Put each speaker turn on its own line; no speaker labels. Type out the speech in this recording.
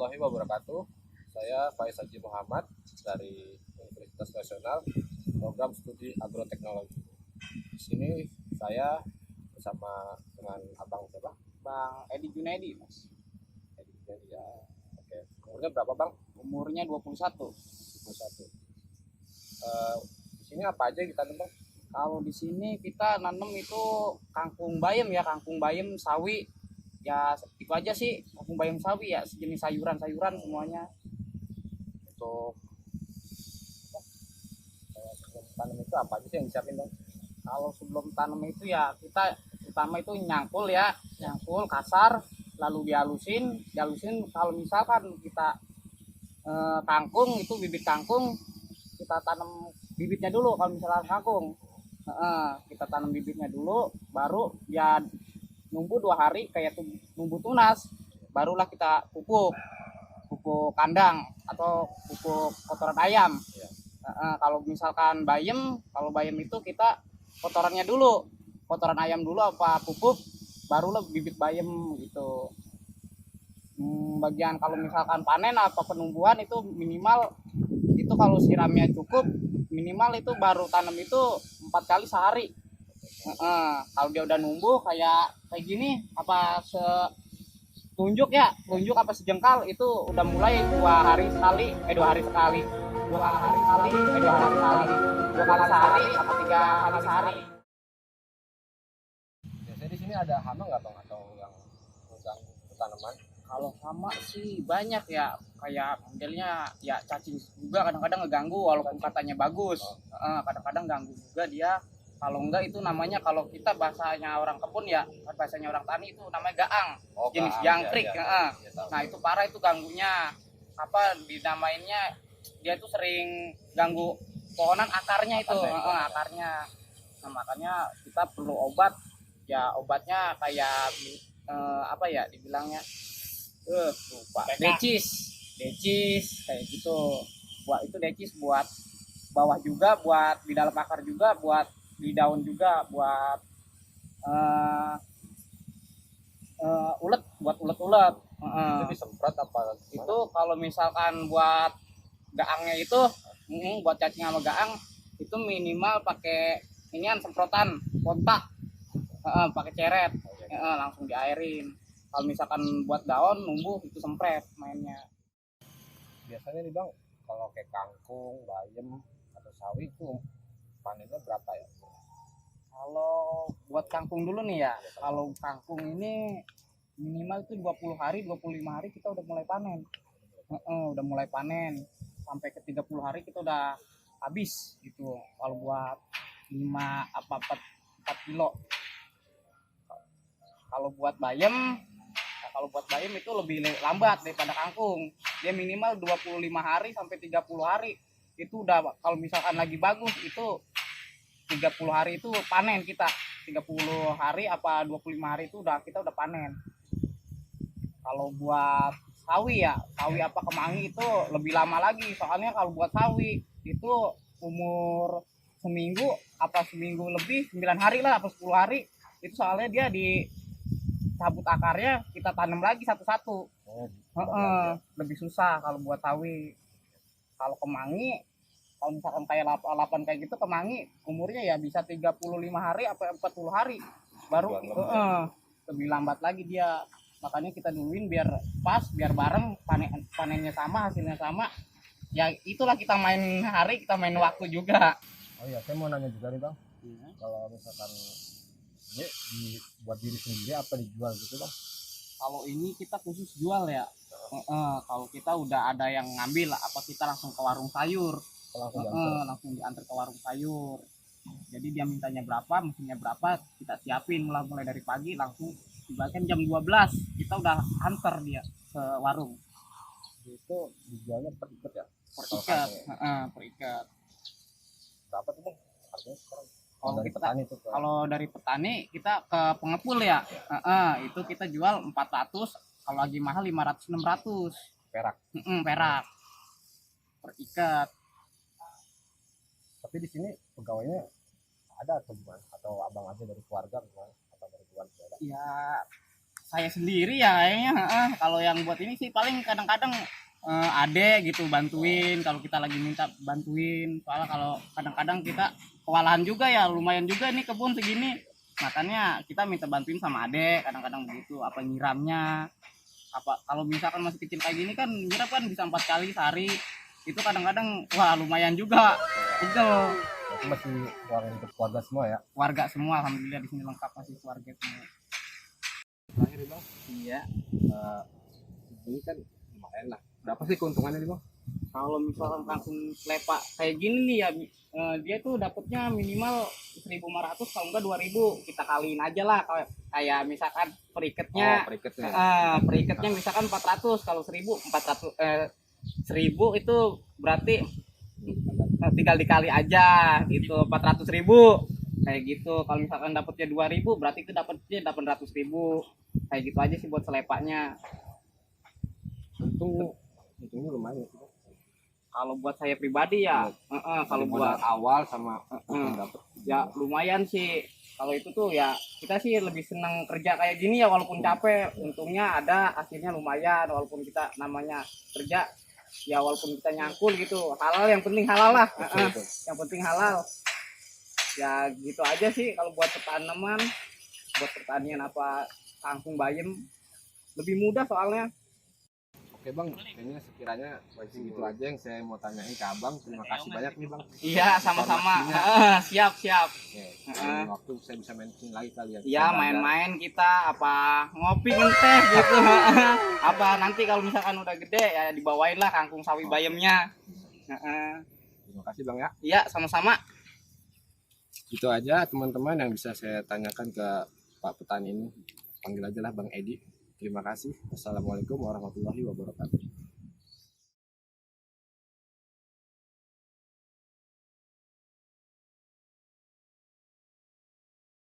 warahmatullahi wabarakatuh. Saya Faiz Haji Muhammad dari Universitas Nasional, program studi agroteknologi. Di sini saya bersama dengan Abang siapa?
Bang Edi Junaidi, Mas.
Ya, oke. Umurnya berapa Bang?
Umurnya 21.
21. Di sini apa aja kita Bang?
Kalau di sini kita nanam itu kangkung bayam ya, kangkung bayam, sawi. Ya itu aja sih, kangkung bayam sawi ya, sejenis sayuran-sayuran semuanya.
Untuk sebelum tanam itu apa aja sih yang disiapin Bang?
Kalau sebelum tanam itu ya kita utama itu nyangkul ya, nyangkul kasar, lalu dihalusin. Kalau misalkan kita kangkung itu bibit kangkung, kita tanam bibitnya dulu. Kalau misalkan kangkung kita tanam bibitnya dulu, baru ya nunggu 2 hari kayak nunggu tunas, barulah kita pupuk kandang atau pupuk kotoran ayam. Kalau misalkan kalau bayam itu kita kotorannya dulu, kotoran ayam dulu apa pupuk, barulah bibit bayam gitu. Bagian kalau misalkan panen apa penumbuhan itu minimal itu kalau siramnya cukup, minimal itu baru tanam itu 4 kali sehari. Kalau dia udah numbuh kayak gini apa tunjuk apa sejengkal, itu udah mulai 2 hari sekali, 2 hari sekali, 2 hari sekali, 2 hari sekali, 2 kali sehari apa 3 kali sehari.
Biasanya di sini ada hama nggak Bang atau yang mengganggu tanaman?
Kalau hama sih banyak ya, kayak modelnya ya cacing juga kadang-kadang ngeganggu walaupun katanya bagus. Kadang-kadang ganggu juga dia. Kalau enggak itu namanya, kalau kita bahasanya orang kebun ya, bahasanya orang tani itu namanya gaang, jenis jangkrik. Nah itu parah itu ganggunya. Apa dinamainnya, dia itu sering ganggu pohonan akarnya itu, akarnya. Nah makanya kita perlu obat. Ya obatnya kayak apa ya dibilangnya, lupa, decis kayak gitu. Decis buat bawah juga, buat di dalam akar juga, buat di daun juga, buat ulet.
Itu disemprot apa?
Itu kalau misalkan buat gaangnya itu, buat cacing sama gaang itu minimal pakai inian semprotan kontak, pakai ceret, langsung diairin. Kalau misalkan buat daun numbuh itu sempret mainnya.
Biasanya nih Bang, kalau kayak kangkung, bayam atau sawi itu panennya berapa ya?
Kalau buat kangkung dulu nih ya, kalau kangkung ini minimal itu 20 hari, 25 hari kita udah mulai panen. Udah mulai panen. Sampai ke 30 hari kita udah habis gitu. Kalau buat 5 apa 4 kilo. Kalau buat bayam itu lebih lambat daripada kangkung. Dia minimal 25 hari sampai 30 hari. Itu udah, kalau misalkan lagi bagus itu 30 hari itu panen kita. 30 hari apa 25 hari itu kita udah panen. Kalau buat sawi apa kemangi itu lebih lama lagi. Soalnya kalau buat sawi itu umur seminggu lebih, 9 hari lah apa 10 hari. Itu soalnya dia dicabut akarnya, kita tanam lagi satu-satu. Lebih susah kalau buat sawi. Kalau kemangi, kalau misalkan kayak lapan kayak gitu, kemangi umurnya ya bisa 35 hari apa 40 hari baru lebih lambat lagi dia. Makanya kita duluin biar pas, biar bareng, panennya sama, hasilnya sama. Ya itulah, kita main hari, kita main waktu juga.
Oh iya, saya mau nanya juga nih Bang. Kalau misalkan ini buat diri sendiri apa dijual gitu Bang?
Kalau ini kita khusus jual ya. Kalau kita udah ada yang ngambil apa, kita langsung ke warung sayur. Langsung diantar ke warung sayur. Jadi dia mintanya berapa, mesinnya berapa, kita siapin mulai dari pagi, langsung bahkan jam 12 kita udah antar dia ke warung.
Itu dijualnya per ikat ya?
Per ikat. Per ikat.
Berapa tuh Bang harganya sekarang?
Kalau dari petani kita ke pengepul ya, itu kita jual 400, kalau lagi mahal 500-600
perak.
Perak per ikat.
Tapi di sini pegawainya ada atau gimana? Atau abang aja dari keluarga misalnya, atau dari keluarga?
Ya saya sendiri ya kayaknya. Kalau yang buat ini sih paling kadang-kadang ade gitu bantuin kalau kita lagi minta bantuin. Soalnya kalau kadang-kadang kita kewalahan juga ya, lumayan juga nih kebun segini. Makanya kita minta bantuin sama ade kadang-kadang begitu, apa nyiramnya. Apa kalau misalkan masih kecil kayak gini kan nyiram kan bisa 4 kali sehari. Itu kadang-kadang wah lumayan juga. Itu
Berarti masih ruang untuk keluarga semua ya.
warga semua alhamdulillah di sini lengkap masih keluarga semua.
Terakhir nih bang,
Iya.
eh, ini kan lumayan lah. Berapa sih keuntungannya nih bang?
Kalau misalkan langsung lepak kayak gini nih ya, dia tuh dapatnya minimal 1.500 kalau enggak 2.000, kita kaliin aja lah. Kayak misalkan periketnya,
Periketnya.
periketnya misalkan 400, kalau 1.400 1.000 itu berarti tinggal dikali aja gitu, 400.000 kayak gitu. Kalau misalkan dapatnya 2.000 berarti itu dapatnya 800.000 kayak gitu aja sih buat selepaknya.
Untungnya lumayan ya.
Kalau buat saya pribadi ya, kalau buat
awal sama
Hmm.
dapat
ya lumayan sih. Kalau itu tuh ya kita sih lebih senang kerja kayak gini ya, walaupun capek untungnya ada, hasilnya lumayan. Walaupun kita namanya kerja ya, walaupun kita nyangkul gitu, halal, yang penting halal lah. Yang penting halal ya, gitu aja sih. Kalau buat tanaman, buat pertanian apa kangkung bayam lebih mudah soalnya.
Oke bang, kayaknya sekiranya segitu aja yang saya mau tanyain ke abang. Terima kasih banyak nih bang.
Iya, sama-sama.
Informasinya.
Siap.
Oke, lain waktu saya bisa main lagi kalian.
Iya, main-main kita, apa ngopi ngeteh gitu. Apa nanti kalau misalkan udah gede ya dibawain lah kangkung sawi bayamnya.
Terima kasih bang ya.
Iya, sama-sama.
Itu aja teman-teman yang bisa saya tanyakan ke Pak Petani ini. Panggil aja lah Bang Edi. Terima kasih. Wassalamualaikum warahmatullahi wabarakatuh.